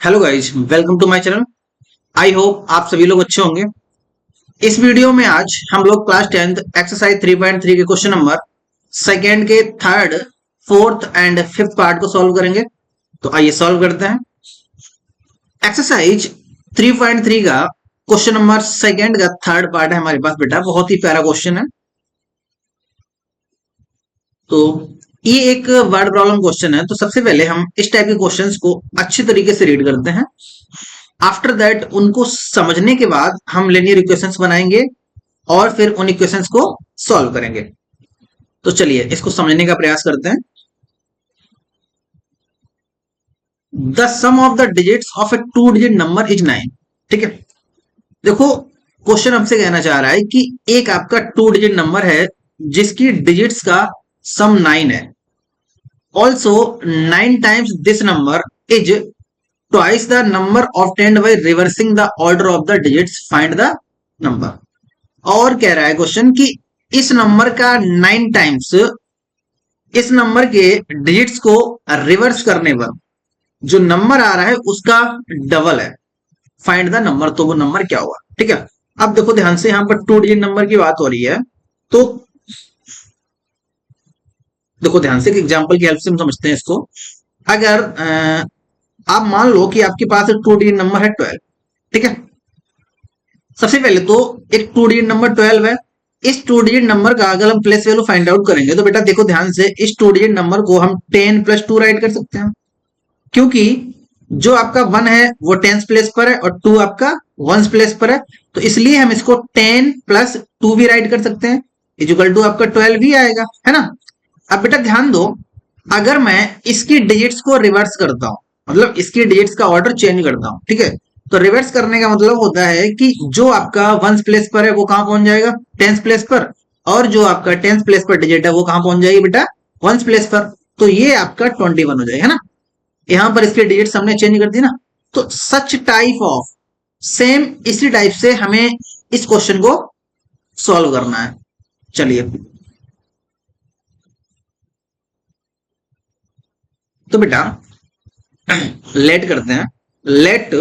Hello guys, welcome to my channel. I hope आप सभी लोग अच्छे होंगे। इस वीडियो में आज हम लोग क्लास 10th एक्सरसाइज 3.3 के क्वेश्चन नंबर सेकेंड के third, fourth and fifth part को सॉल्व करेंगे। तो आइए सॉल्व करते हैं। एक्सरसाइज 3.3 का क्वेश्चन नंबर सेकेंड का थर्ड पार्ट है हमारे पास बेटा। बहुत ही प्यारा क्वेश्चन है। तो ये एक वर्ड प्रॉब्लम क्वेश्चन है। तो सबसे पहले हम इस टाइप के क्वेश्चंस को अच्छे तरीके से रीड करते हैं। आफ्टर दैट उनको समझने के बाद हम लिनियर इक्वेशंस बनाएंगे और फिर उन इक्वेशंस को सॉल्व करेंगे। तो चलिए इसको समझने का प्रयास करते हैं। The sum of the digits of a two digit number is 9। ठीक है, देखो क्वेश्चन हमसे कहना चाह रहा है कि एक आपका टू डिजिट नंबर है जिसकी डिजिट्स का सम 9 है। Also 9 times this number is twice the number obtained by reversing the order of the digits, find the number. और कह रहा है क्वेश्चन कि इस नंबर का 9 टाइम्स इस नंबर के डिजिट्स को रिवर्स करने पर जो नंबर आ रहा है उसका डबल है, फाइंड द नंबर। तो वो नंबर क्या हुआ? ठीक है, अब देखो ध्यान से, यहां पर टू डिजिट नंबर की बात हो रही है। तो देखो ध्यान से, एग्जांपल की हेल्प से हम समझते हैं इसको। अगर आप मान लो कि आपके पास एक टू डिजिट नंबर है 12। ठीक है, सबसे पहले तो एक टू डिजिट नंबर 12 है। इस टू डिजिट नंबर का अगर हम प्लेस वैल्यू फाइंड आउट करेंगे तो बेटा देखो ध्यान से, इस टू डिजिट नंबर को हम 10 + 2 राइट कर सकते हैं, क्योंकि जो आपका 1 है वो 10th प्लेस पर है और 2 आपका 1st प्लेस पर है। तो इसलिए हम इसको 10 + 2 भी राइट कर सकते हैं, इक्वल टू आपका 12 भी आएगा, है ना। अब बेटा ध्यान दो, अगर मैं इसकी डिजिट्स को रिवर्स करता हूं, मतलब इसकी डिजिट्स का ऑर्डर चेंज करता हूं, ठीक है, तो रिवर्स करने का मतलब होता है कि जो आपका 1st प्लेस पर है वो कहां पहुंच जाएगा? 10th प्लेस पर। और जो आपका 10th प्लेस पर डिजिट है वो कहां पहुंच जाएगी बेटा? 1st प्लेस पर। तो ये आपका 21 हो जाएगा, है ना। यहां पर इसके डिजिट्स हमने चेंज कर दी ना। तो सच टाइप ऑफ सेम इसी टाइप से हमें इस क्वेश्चन को सॉल्व करना है। चलिए, तो बेटा लेट करते हैं। Let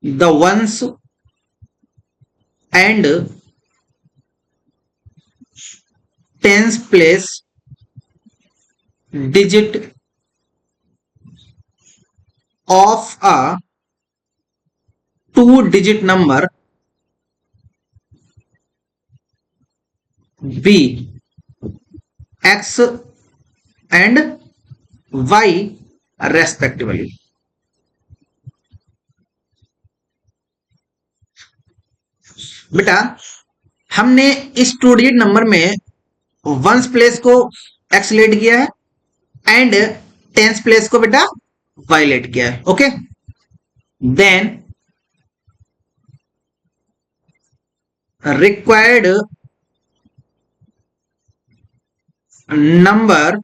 the ones and tens place digit of a two digit number be x and y respectively. बेटा हमने इस टू डिजिट नंबर में 1st प्लेस को एक्स लेट किया है एंड 10th प्लेस को बेटा वाई लेट किया है। Okay, then required number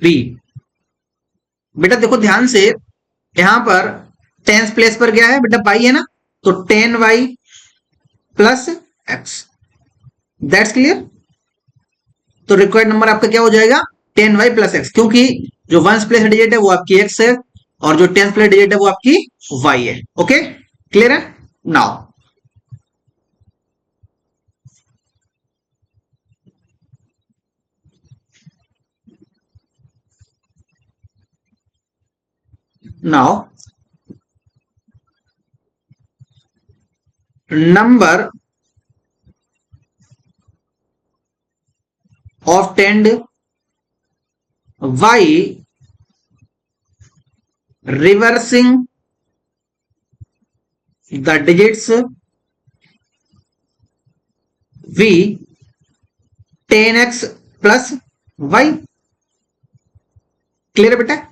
be. बेटा देखो ध्यान से, यहां पर 10th प्लेस पर क्या है बेटा? वाई है ना, तो 10y + x। That's clear. तो रिक्वायर्ड नंबर आपका क्या हो जाएगा? 10y + x, क्योंकि जो 1st प्लेस डिजिट है वो आपकी x है और जो 10th प्लेस डिजिट है वो आपकी y है। ओके, क्लियर है now. Now number obtained by reversing the digits v 10x + y। Clear है बेटा।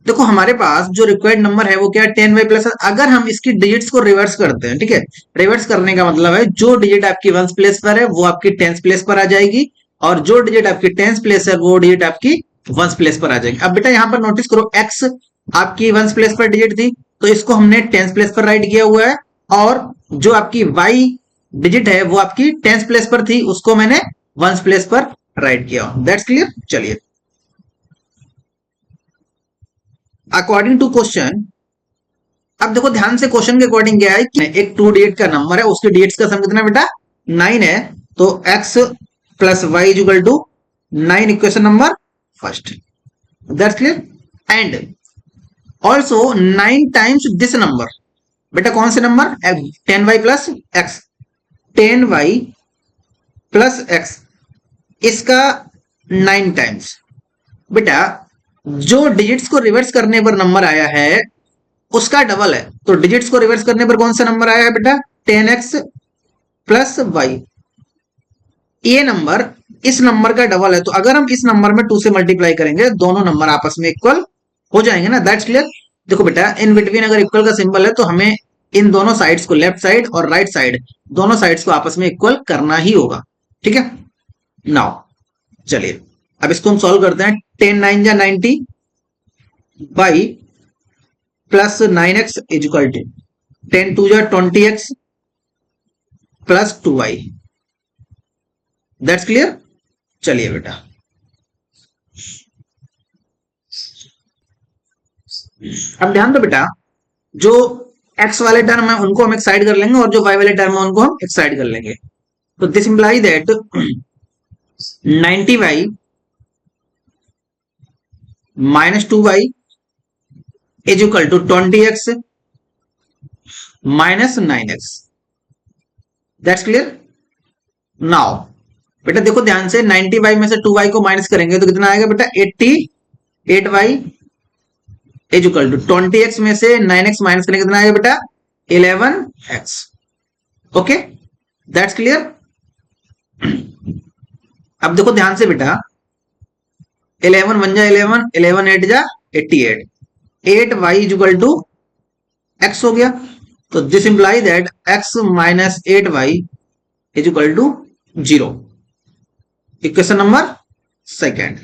देखो हमारे पास जो रिक्वायर्ड नंबर है वो क्या है? 10y+। अगर हम इसकी डिजिट्स को रिवर्स करते हैं, ठीक है, रिवर्स करने का मतलब है जो डिजिट आपकी 1st प्लेस पर है वो आपकी 10th प्लेस पर आ जाएगी और जो डिजिट आपकी 10th प्लेस है वो डिजिट आपकी 1st प्लेस पर आ जाएगी। अब बेटा यहां पर नोटिस करो, x आपकी 1st प्लेस पर डिजिट थी तो इसको हमने 10th प्लेस पर राइट किया हुआ है, और जो आपकी y डिजिट है वो आपकी 10th प्लेस पर थी, उसको मैंने 1st प्लेस पर राइट किया, दैट्स क्लियर। चलिए, अकॉर्डिंग टू क्वेश्चन, अब देखो ध्यान से, क्वेश्चन के अकॉर्डिंग क्या है कि एक टू डिजिट का नंबर है, उसके डिजिट्स का सम कितना बेटा 9 है, तो x plus y equal to 9, equation number first, that's clear. And also 9 times this number, बेटा कौन से number 10y plus x, 10y plus x, इसका 9 टाइम्स, बेटा जो डिजिट्स को रिवर्स करने पर नंबर आया है उसका डबल है, तो डिजिट्स को रिवर्स करने पर कौन सा नंबर आया है बेटा 10x प्लस वाई, ये नंबर इस नंबर का डबल है, तो अगर हम इस नंबर में 2 से मल्टीप्लाई करेंगे दोनों नंबर आपस में इक्वल हो जाएंगे ना, दैट्स क्लियर। देखो बेटा इन बिटवीन अगर इक्वल का सिंबल है तो हमें इन दोनों साइड्स को, लेफ्ट साइड और राइट साइड, दोनों साइड्स को आपस में इक्वल करना ही होगा, ठीक है। नाउ चलिए अब इसको हम सॉल्व करते हैं, 10 9 जा 90 y plus 9x is equal to 10 2 जा 20x plus 2y, that's clear. चलिए बेटा अब ध्यान दो बेटा, जो x वाले टर्म है उनको हम एक साइड कर लेंगे और जो y वाले टर्म है उनको हम एक साइड कर लेंगे, तो this imply that 90y minus 2y is equal to 20x minus 9x, that's clear. Now बेटा देखो ध्यान से, 90y में से 2y को माइनस करेंगे तो कितना आएगा बेटा 88y is equal to 20x में से 9x माइनस करेंगे कितना आएगा बेटा 11x, ओके दैट्स क्लियर। अब देखो ध्यान से बेटा, 11 1 जा 11, 11 8 जा 88, 8y is equal to x हो गया, तो this imply that x minus 8y is equal to 0, equation number second,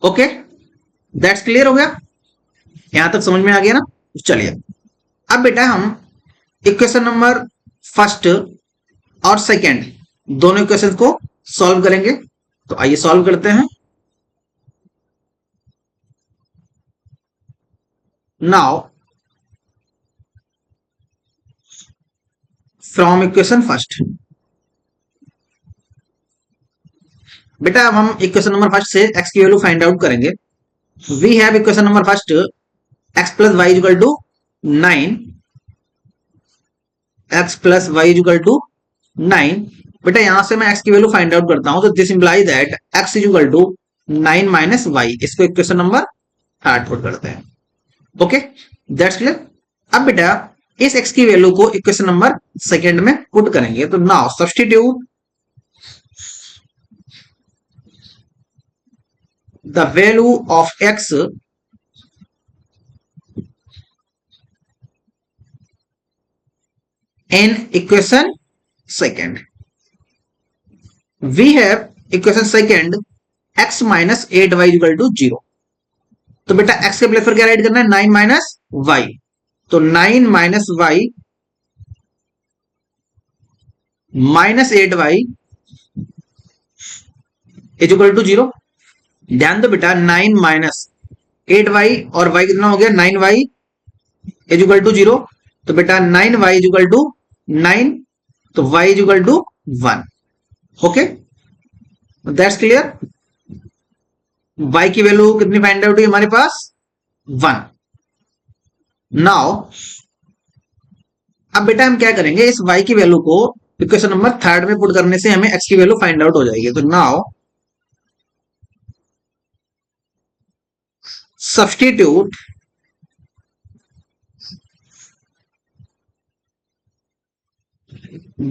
okay that's clear हो गया, यहां तक समझ में आ गया ना। चलिए अब बेटा हम इक्वेशन नंबर फर्स्ट और सेकेंड दोनों इक्वेशन को सॉल्व करेंगे, तो आइए सॉल्व करते हैं। नाउ फ्रॉम इक्वेशन फर्स्ट, बेटा अब हम इक्वेशन नंबर फर्स्ट से x की वैल्यू फाइंड आउट करेंगे। We have equation number first x plus y equal to 9, x plus y equal to 9, बेटा यहां से मैं x की वैल्यू फाइंड आउट करता हूं, तो this imply that x is equal to 9 minus y, इसको इक्वेशन नंबर थर्ड पुट करते हैं, ओके दैट्स क्लियर। अब बेटा इस x की वैल्यू को इक्वेशन नंबर सेकेंड में पुट करेंगे, तो now substitute the value of x in equation second. We have equation second x minus 8y equal to 0, तो बेटा x के प्लेस पर क्या राइट करना है 9 माइनस वाई, तो 9 minus y minus 8y is equal to 0। ध्यान दो बेटा 9 माइनस 8y और y कितना हो गया 9y इज इक्वल टू 0, तो बेटा 9y इज इक्वल टू 9, तो y is equal to 1, okay that's clear. y की वैल्यू कितनी फाइंड आउट हुई हमारे पास 1। नाउ अब बेटा हम क्या करेंगे, इस y की वैल्यू को इक्वेशन नंबर थर्ड में पुट करने से हमें x की वैल्यू फाइंड आउट हो जाएगी, तो now substitute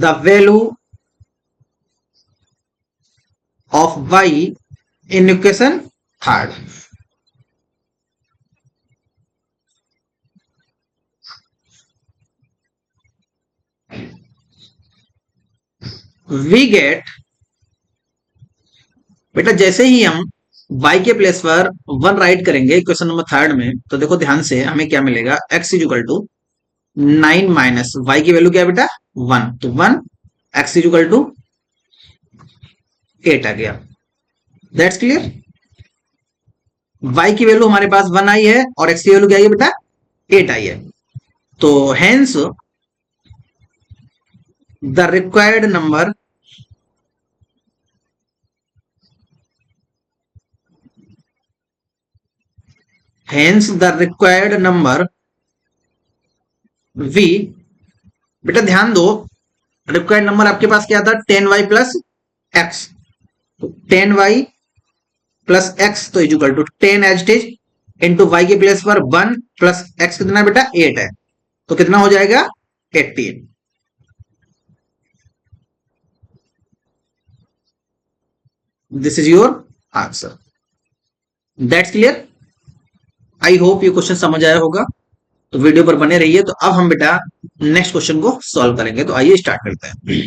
the value of y in equation third, we get, बेटा जैसे ही हम y के प्लेस पर 1 राइट करेंगे इक्वेशन नंबर थर्ड में, तो देखो ध्यान से हमें क्या मिलेगा x is equal to 9 minus y की वैल्यू क्या है बेटा 1, तो 1 x इज इक्वल टू 8 आ गया। That's clear. y की वैल्यू हमारे पास 1 आई है और x की वैल्यू क्या आई है बेटा, 8 आई है। तो hence the required number hence the required number v, बेटा ध्यान दो, रिक्वायर्ड नंबर आपके पास क्या था, 10y प्लस एक्स। तो 10y प्लस एक्स तो is equal to 10 as it is into y के प्लेस पर 1 प्लस एक्स कितना है बेटा, 8 है। तो कितना हो जाएगा, 18। This is your answer. That's clear. I hope ये क्वेश्चन समझ आया होगा। तो वीडियो पर बने रहिए। तो अब हम बेटा नेक्स्ट क्वेश्चन को सॉल्व करेंगे। तो आइए स्टार्ट करते हैं।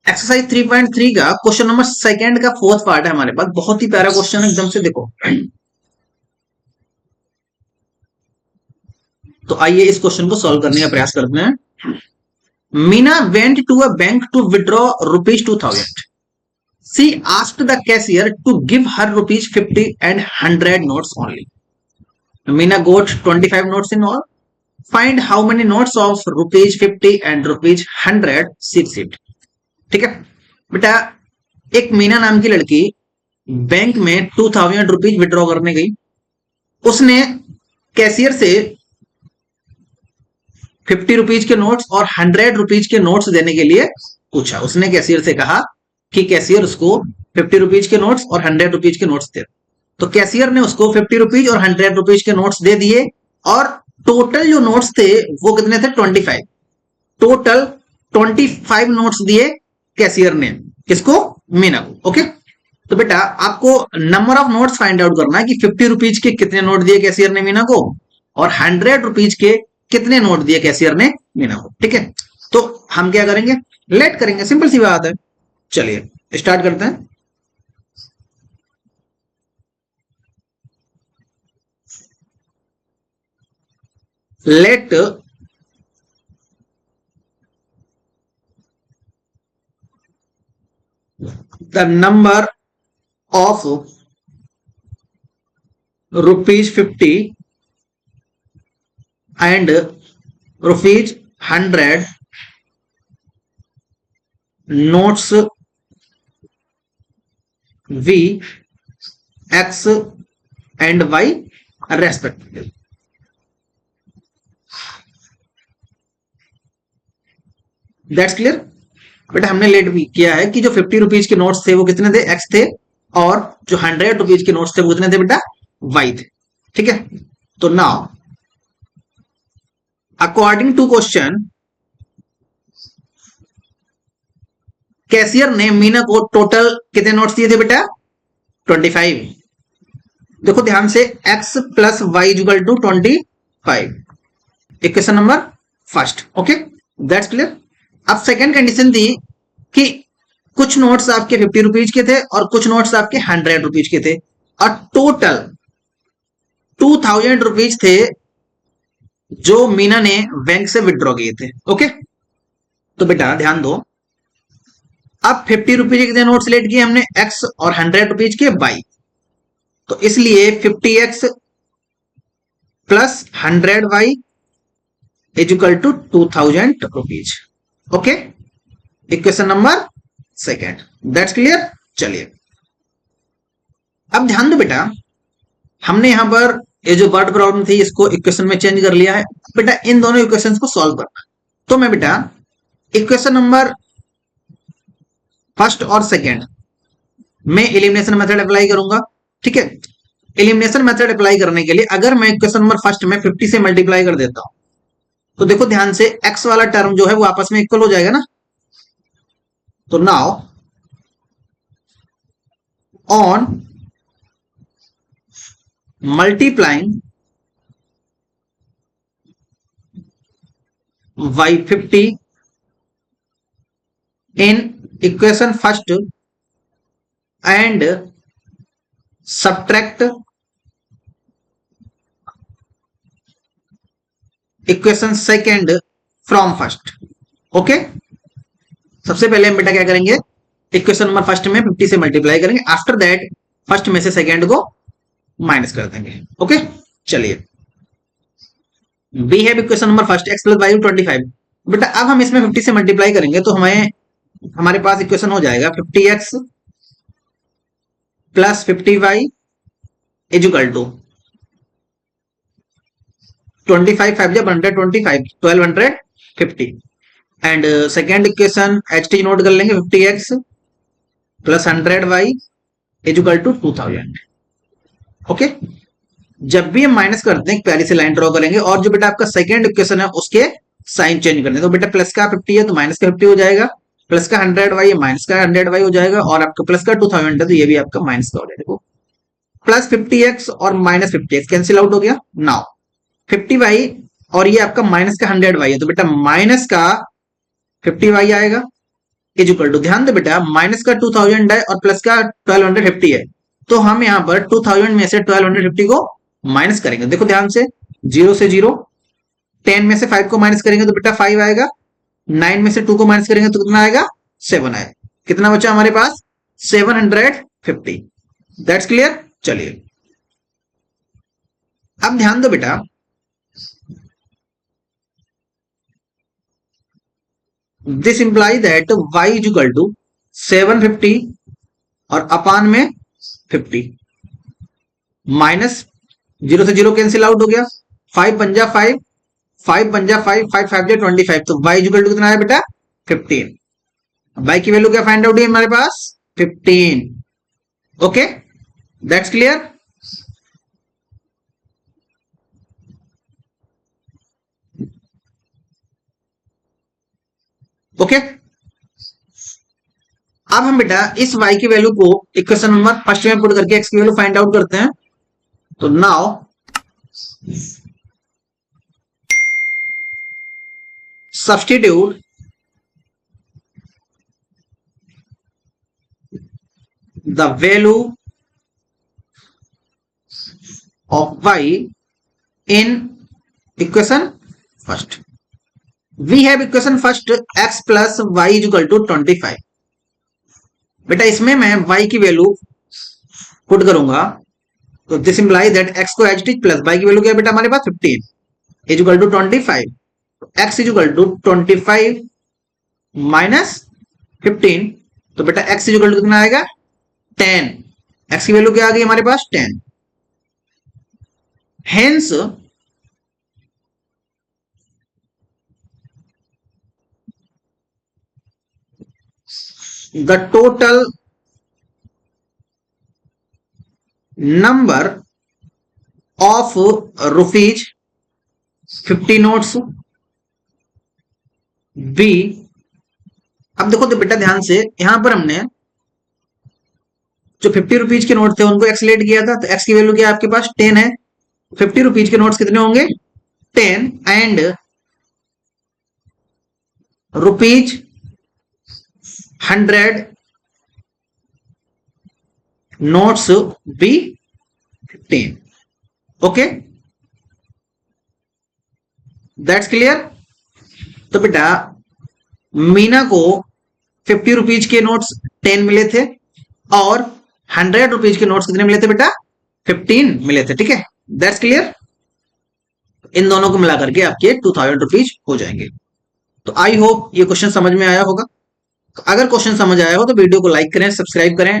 एक्सरसाइज 3.3 का क्वेश्चन नंबर सेकंड का फोर्थ पार्ट है हमारे पास। बहुत ही प्यारा क्वेश्चन है, एकदम से देखो। तो आइए इस क्वेश्चन को सॉल्व करने का प्रयास करते हैं। Meena went to a bank to withdraw rupees 2000. She asked the cashier to give her rupees 50 and 100 notes only. Meena got 25 notes in all. Find how many notes of rupees 50 and rupees 100 she received. ठीक है बेटा, एक मीना नाम की लड़की bank में 2000 rupees withdraw करने गई। उसने कैशियर से 50 रुपीज के नोट्स और 100 रुपीज के नोट्स देने के लिए पूछा। उसने कैशियर से कहा कि कैशियर उसको 50 रुपीज के नोट्स और 100 रुपीज के नोट्स दे। तो कैशियर ने उसको 50 रुपीज और 100 रुपीज के नोट्स दे दिए और टोटल जो नोट्स थे वो कितने थे, 25। टोटल 25 नोट्स दिए कैशियर ने, किसको, मीना को। ओके, तो बेटा आपको number of notes find out करना है कि 50 रुपीज के कितने नोट दिए कैशियर ने मीना को और 100 रुपीज के कितने नोट दिए कैशियर ने मीना को। ठीक है, तो हम क्या करेंगे, लेट करेंगे, सिंपल सी बात है। चलिए स्टार्ट करते हैं। Let the number of rupees 50 and rupees 100 notes v, x and y respectively. That's clear. बेटा हमने लेट भी किया है कि जो 50 रुपीज के नोट्स थे वो कितने थे, x थे, और जो 100 रुपीज के नोट्स थे वो कितने थे बेटा, y थे। ठीक है, तो now according to question, cashier ने मीना को टोटल कितने नोट्स दिए थे बेटा, 25। देखो ध्यान से, x plus y equal to 25, equation number first. Okay, that's clear. अब सेकंड कंडीशन थी कि कुछ नोट्स आपके 50 रुपीज के थे और कुछ नोट्स आपके 100 रुपीज के थे और टोटल 2000 रुपीज थे जो मीना ने बैंक से विड्रॉ किए थे। ओके, तो बेटा ध्यान दो, अब 50 रुपीज के कितने नोट्स लेट किए हमने, x और 100 रुपीज के y। तो इसलिए 50x plus 100y is equal to 2000 rupees. Okay, equation number second. That's clear. चलिए अब ध्यान दो बेटा, हमने यहां पर ये जो वर्ड प्रॉब्लम थी इसको इक्वेशन में चेंज कर लिया है। बेटा इन दोनों इक्वेशंस को सॉल्व करना, तो मैं बेटा इक्वेशन नंबर फर्स्ट और सेकेंड में एलिमिनेशन मेथड अप्लाई करूंगा। ठीक है, एलिमिनेशन मेथड अप्लाई करने के लिए अगर मैं इक्वेशन नंबर फर्स्ट में 50 से मल्टीप्लाई कर देता हूं तो देखो ध्यान से, x वाला टर्म जो है वो आपस में इक्वल हो जाएगा ना। तो now on multiplying y50 in equation first and subtract equation second from first. Okay, सबसे पहले हम बेटा क्या करेंगे, इक्वेशन नंबर फर्स्ट में 50 से मल्टीप्लाई करेंगे, आफ्टर दैट फर्स्ट में से सेकेंड को माइनस कर देंगे। ओके, चलिए बी है equation number first x plus y 25। बेटा अब हम इसमें 50 से मल्टीप्लाई करेंगे तो हमें हमारे पास इक्वेशन हो जाएगा 50x plus 50y is equal to 25 5 जब 125 1250 एंड सेकेंड इक्वेशन एच टी नोट कर लेंगे 50x plus 100y is equal to 2000। Okay, जब भी हम माइनस करते हैं प्यारी से लाइन ड्रॉ करेंगे और जो बेटा आपका सेकेंड इक्वेशन है उसके साइन चेंज करने, तो बेटा प्लस का 50 है तो माइनस का 50 हो जाएगा, प्लस का 100y है माइनस का 100y हो जाएगा, और आपका प्लस का 2000 है तो ये भी आपका माइनस का हो जाएगा। देखो प्लस 50x और माइनस 50x कैंसिल आउट हो गया। नाउ 50y और ये आपका माइनस का 100y है तो बेटा माइनस का 50y आएगा इज इक्वल टू, ध्यान दे बेटा माइनस का 2000 है और प्लस का 1250 है, तो हम यहाँ पर 2000 में से 1250 को माइनस करेंगे। देखो ध्यान से, 0 से 0, 10 में से 5 को माइनस करेंगे तो बेटा 5 आएगा, 9 में से 2 को माइनस करेंगे तो कितना आएगा 7 आएगा। कितना बचा हमारे पास 750। That's clear. चलिए अब ध्यान दो बेटा, this imply that y is equal to 750 और अपान में 50 माइनस 0 से 0 कैंसिल आउट हो गया, 5 पंजा 5, 5 पंजा 5, 5 5 जा 25, तो y इज इक्वल टू कितना है बेटा 15। y की वैल्यू क्या फाइंड आउट है हमारे पास 15। Okay, that's clear. ओके, अब हम बेटा इस y की वैल्यू को इक्वेशन नंबर फर्स्ट में पुट करके x की वैल्यू फाइंड आउट करते हैं। तो now substitute the value of y in equation first. We have equation first x plus y is equal to 25। बेटा इसमें मैं y की वैल्यू पुट करूंगा तो दिस इंप्लाई दैट x को as it is plus y की value क्या है बेटा हमारे पास 15 is equal to 25, x is equal to 25 minus 15, तो बेटा x इज इक्वल टू कितना आएगा 10। x की वैल्यू क्या आ गई हमारे पास 10। Hence the total number of rupees 50 notes B। अब देखो तो बेटा ध्यान से, यहां पर हमने जो 50 रुपीज के नोट थे उनको एक्सलेट किया था, तो x की वैल्यू क्या है आपके पास 10 है, 50 रुपीज के नोट्स कितने होंगे 10 and rupees 100 notes be 15। Okay, that's clear. तो बेटा मीना को 50 रुपीज के नोट्स 10 मिले थे और 100 रुपीज के नोट्स कितने मिले थे बेटा 15 मिले थे। ठीक है, दैट्स क्लियर। इन दोनों को मिलाकर के आपके 2000 रुपीज हो जाएंगे। तो आई होप ये क्वेश्चन समझ में आया होगा। अगर क्वेश्चन समझ आया हो तो वीडियो को लाइक करें, सब्सक्राइब करें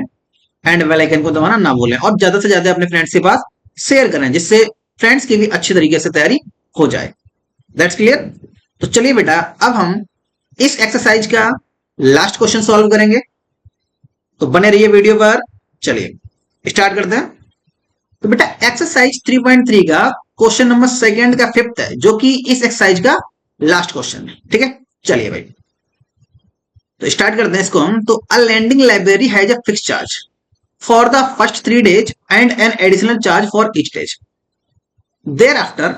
एंड बेल आइकन को दबाना ना भूलें, और ज्यादा से ज्यादा अपने फ्रेंड्स के पास शेयर करें जिससे फ्रेंड्स की भी अच्छी तरीके से तैयारी हो जाए। That's clear. तो चलिए बेटा अब हम इस एक्सरसाइज का लास्ट क्वेश्चन सॉल्व करेंगे, तो बने रहिए वीडियो पर। चलिए स्टार्ट करते हैं। तो बेटा एक्सरसाइज 3.3 का क्वेश्चन नंबर सेकंड का फिफ्थ है, जो कि इस एक्सरसाइज का लास्ट क्वेश्चन है। ठीक है, चलिए भाई तो स्टार्ट करते हैं इसको हम। तो a landing library has a fix charge for the first 3 days and an additional charge for each days. Thereafter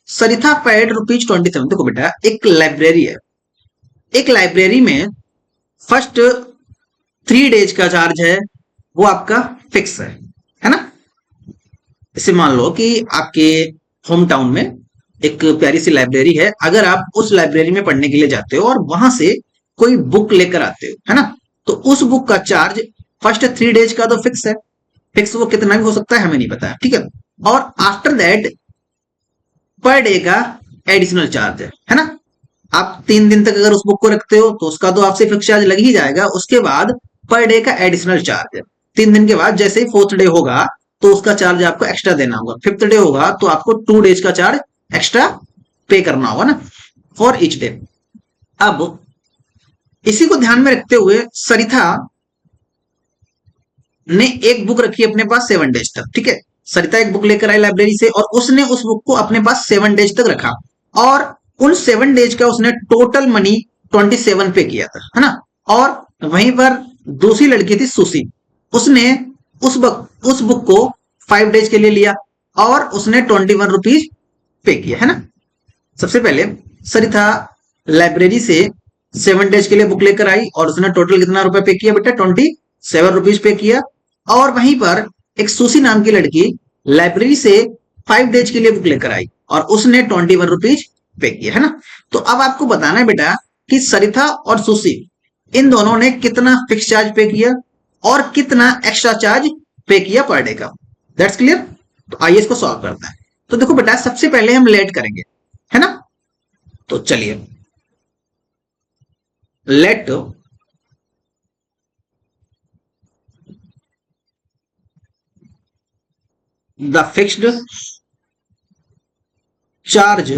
Sarita paid ₹27। देखो बेटा एक लाइब्रेरी है, एक लाइब्रेरी में फर्स्ट 3 days का चार्ज है वो आपका फिक्स है ना। इसे मान लो कि आपके होम टाउन में एक प्यारी सी लाइब्रेरी है, अगर आप उस लाइब्रेरी में पढ़ने के लिए जाते हो और वहां से कोई बुक लेकर आते हो, है ना, तो उस बुक का चार्ज फर्स्ट 3 डेज का तो फिक्स है, फिक्स वो कितना भी हो सकता है हमें नहीं पता है, ठीक है। और आफ्टर दैट पर डे का एडिशनल चार्ज है ना। आप 3 दिन तक अगर उस बुक को रखते हो तो उसका तो आपसे फिक्स चार्ज लग ही जाएगा, उसके बाद पर डे का एडिशनल चार्ज है। 3 दिन के बाद जैसे ही 4th डे होगा तो उसका चार्ज आपको एक्स्ट्रा देना होगा, 5th डे होगा तो आपको 2 डेज का चार्ज एक्स्ट्रा पे करना होगा ना, फॉर ईच डे। अब इसी को ध्यान में रखते हुए सरिता ने एक बुक रखी अपने पास 7 डेज तक, ठीक है। सरिता एक बुक लेकर आई लाइब्रेरी से और उसने उस बुक को अपने पास 7 डेज तक रखा, और उन 7 डेज का उसने टोटल मनी 27 पे किया था, है ना। और वहीं पर दूसरी लड़की थी सुशी, उसने उस बुक को 5 डेज के लिए लिया और उसने 21 रुपीज पे किया, है ना। सबसे पहले सरिता लाइब्रेरी से 7 डेज के लिए बुक लेकर आई और उसने टोटल कितना रुपए पे किया बेटा, 27 रुपीज पे किया। और वहीं पर एक सुशी नाम की लड़की लाइब्रेरी से 5 डेज के लिए बुक लेकर आई और उसने 21 रुपीज पे किया, है ना। तो अब आपको बताना है बेटा कि सरिता और सुशी इन दोनों ने कितना फिक्स चार्ज पे किया और कितना एक्स्ट्रा चार्ज पे किया पर डे का। That's clear. तो आइए इसको सॉल्व करते हैं। तो देखो बेटा सबसे पहले हम लेट करेंगे, है ना। तो चलिए let the fixed charge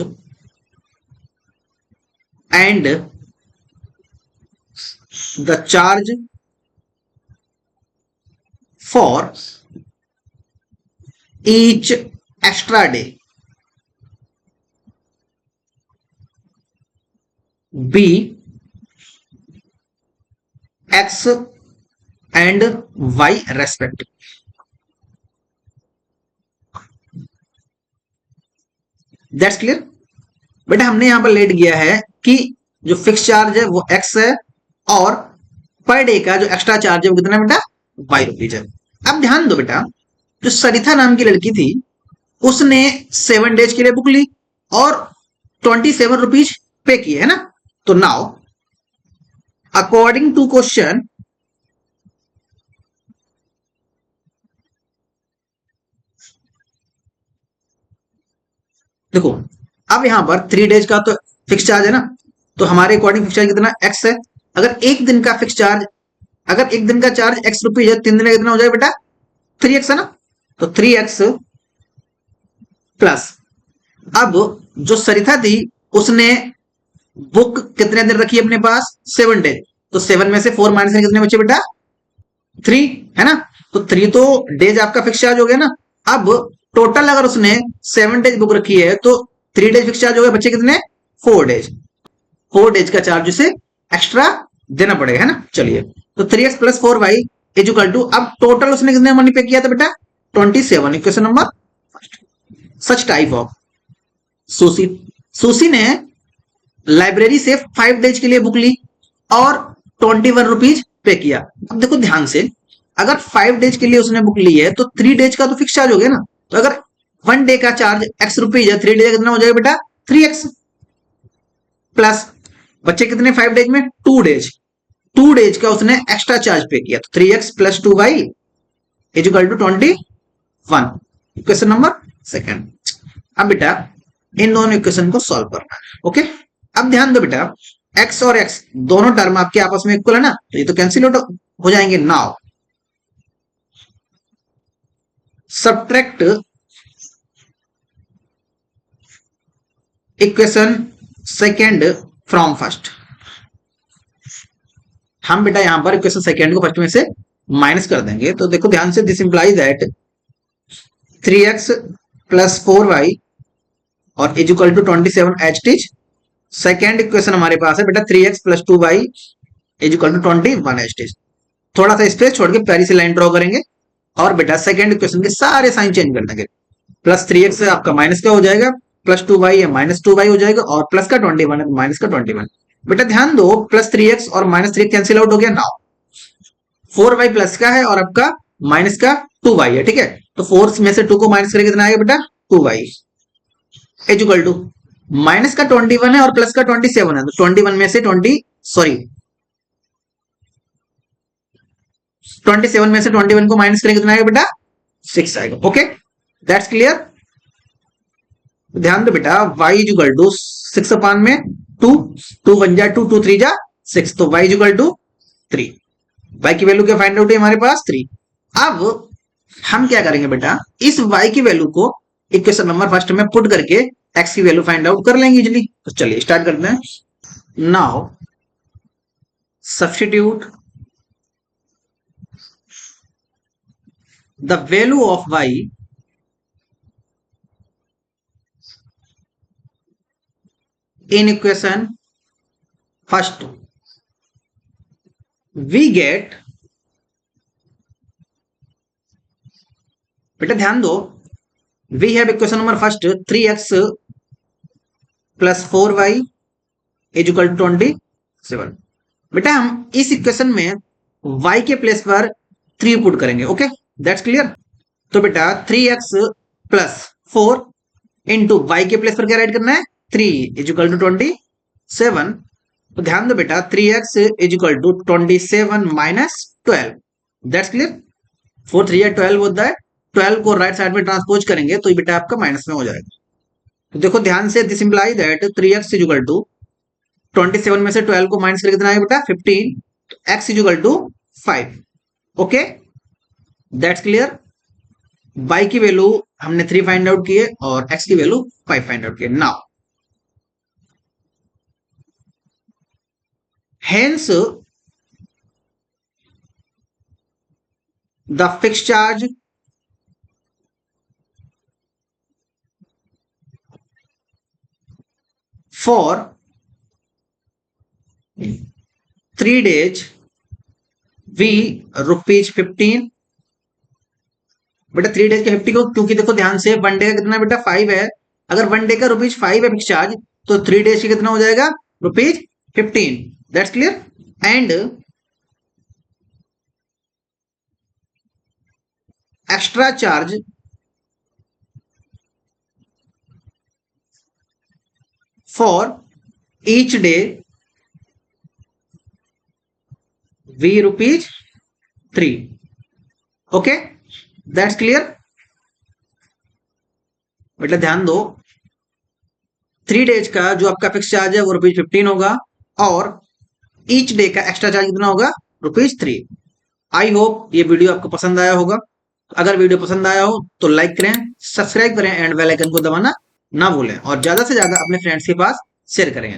and the charge for each extra day be x and y respectively। That's clear. बेटा हमने यहां पर लेट किया है कि जो फिक्स चार्ज है वो x है और पर डे का जो एक्स्ट्रा चार्ज है वो कितना बेटा, 22 रुपीज है। अब ध्यान दो बेटा, जो सरिता नाम की लड़की थी उसने 7 डेज के लिए बुक ली और 27 रुपीज पे किए, है ना। तो नाउ अकॉर्डिंग टू क्वेश्चन देखो, अब यहां पर 3 डेज का तो फिक्स चार्ज है ना, तो हमारे अकॉर्डिंग फिक्स चार्ज कितना x है। अगर एक दिन का फिक्स चार्ज, अगर एक दिन का चार्ज x रुपीज है, 3 दिन का कितना हो जाएगा बेटा, 3x है ना। तो 3x प्लस, अब जो सरिता थी उसने बुक कितने दिन रखी अपने पास, 7 डेज, तो 7 में से 4 माइनस कितने बचे बेटा, 3, है ना। तो 3 तो डेज आपका फिक्स चार्ज हो गया ना। अब टोटल अगर उसने 7 डेज बुक रखी है तो 3 डेज फिक्स चार्ज हो गया, बच्चे कितने, 4 डेज। 4 डेज का चार्ज उसे एक्स्ट्रा देना पड़ेगा, है ना। चलिए तो 3x plus 4y is equal to, अब टोटल उसने कितने मनी पे किया था बेटा, 27। Equation number first. Such type of Sushi ने लाइब्रेरी से 5 डेज के लिए बुक ली और 21 रुपीज पे किया। अब देखो ध्यान से, अगर 5 डेज के लिए उसने बुक ली है तो 3 डेज का तो फिक्स चार्ज हो गया ना। तो अगर 1 डे का चार्ज x रुपीज है, 3 डेज कितना हो जाएगा बेटा, 3x प्लस बच्चे कितने 5 डेज में, 2 डेज। 2 डेज का उसने एक्स्ट्रा चार्ज पे किया, तो 3x plus 2y is equal to 21। Equation number second. अब बेटा इन दोनों इक्वेशन को सॉल्व करना है, ओके। अब ध्यान दो बेटा, x और x दोनों टर्म आपके आपस में इक्वल है ना, तो ये तो कैंसिल आउट हो जाएंगे। Now subtract equation second from first. हम बेटा यहां पर इक्वेशन सेकेंड को फर्स्ट में से माइनस कर देंगे। तो देखो ध्यान से, this implies that 3x plus 4y और इज इक्वल टू 27 एच टीच। सेकेंड इक्वेशन हमारे पास है बेटा 3x plus 2y is equal to 21 एच टीच। थोड़ा सा स्पेस छोड़ के प्यारी सी लाइन ड्रॉ करेंगे और बेटा सेकेंड इक्वेशन के सारे साइन चेंज कर देंगे। प्लस 3x आपका माइनस का हो जाएगा, प्लस 2y है माइनस 2y हो जाएगा, और प्लस का 21 है माइनस का 21। बेटा ध्यान दो, प्लस 3x और माइनस 3 कैंसिल आउट हो गया। नाउ 4y प्लस का है और आपका माइनस का 2y है, ठीक है। तो 4 में से 2 को माइनस करेंगे कितना आएगा बेटा, 2y इक्वल टू माइनस का 21 है और प्लस का 27 है, तो 21 में से 20 सॉरी 27 में से 21 को माइनस करेंगे कितना आएगा बेटा? 6 आएगा। Okay, that's clear. ध्यान दो बेटा, y इज इक्वल टू 6 अपान में 2, 2 1 जा 2, 2 3 जा 6, तो y is equal to 3। y की वैल्यू क्या फाइंड आउट है हमारे पास? 3। अब हम क्या करेंगे बेटा, इस y की वैल्यू को इक्वेशन नंबर फर्स्ट में पुट करके x की वैल्यू फाइंड आउट कर लेंगे इजिली। तो चलिए स्टार्ट करते हैं। Now substitute the value of y in equation first, we get, बेटा ध्यान दो, we have equation number first 3x plus 4y is equal to 27। बेटा हम इस इक्वेशन में y के प्लेस पर 3 पुट करेंगे। Okay, that's clear. तो बेटा 3x प्लस 4 इंटू वाई के प्लेस पर क्या राइट करना है? 3 इज इक्वल टू 27। तो ध्यान दो बेटा 3x is equal to 27 minus 12, that's clear. 4 3 12 होता है, 12 को राइट साइड में ट्रांसपोज करेंगे तो ये बेटा आपका माइनस में हो जाएगा। तो देखो ध्यान से, this imply that 3x is equal to 27 में से 12 को माइनस करके कितना आएगा बेटा? 15, तो x is equal to 5। Okay, that's clear. y की वैल्यू हमने 3 फाइंड आउट किए और x की वैल्यू 5 फाइंड आउट किए। Now hence the fixed charge for 3 days we rupees 15। बेटा 3 डेज के 50 को, क्योंकि देखो ध्यान से 1 डे का कितना बेटा 5 है, अगर 1 डे का रुपीज 5 है फिक्स चार्ज, तो 3 डेज की कितना हो जाएगा? Rupees 15, that's clear. And extra charge for each day we rupees 3। Okay, that's clear. मतलब ध्यान दो, 3 डेज का जो आपका फिक्स चार्ज है वो रुपीज 15 होगा और ईच डे का एक्स्ट्रा चार्ज कितना होगा? रुपीज 3। आई होप ये वीडियो आपको पसंद आया होगा। अगर वीडियो पसंद आया हो तो लाइक करें, सब्सक्राइब करें एंड बेल आइकन को दबाना ना भूलें और ज्यादा से ज्यादा अपने फ्रेंड्स के पास शेयर करें।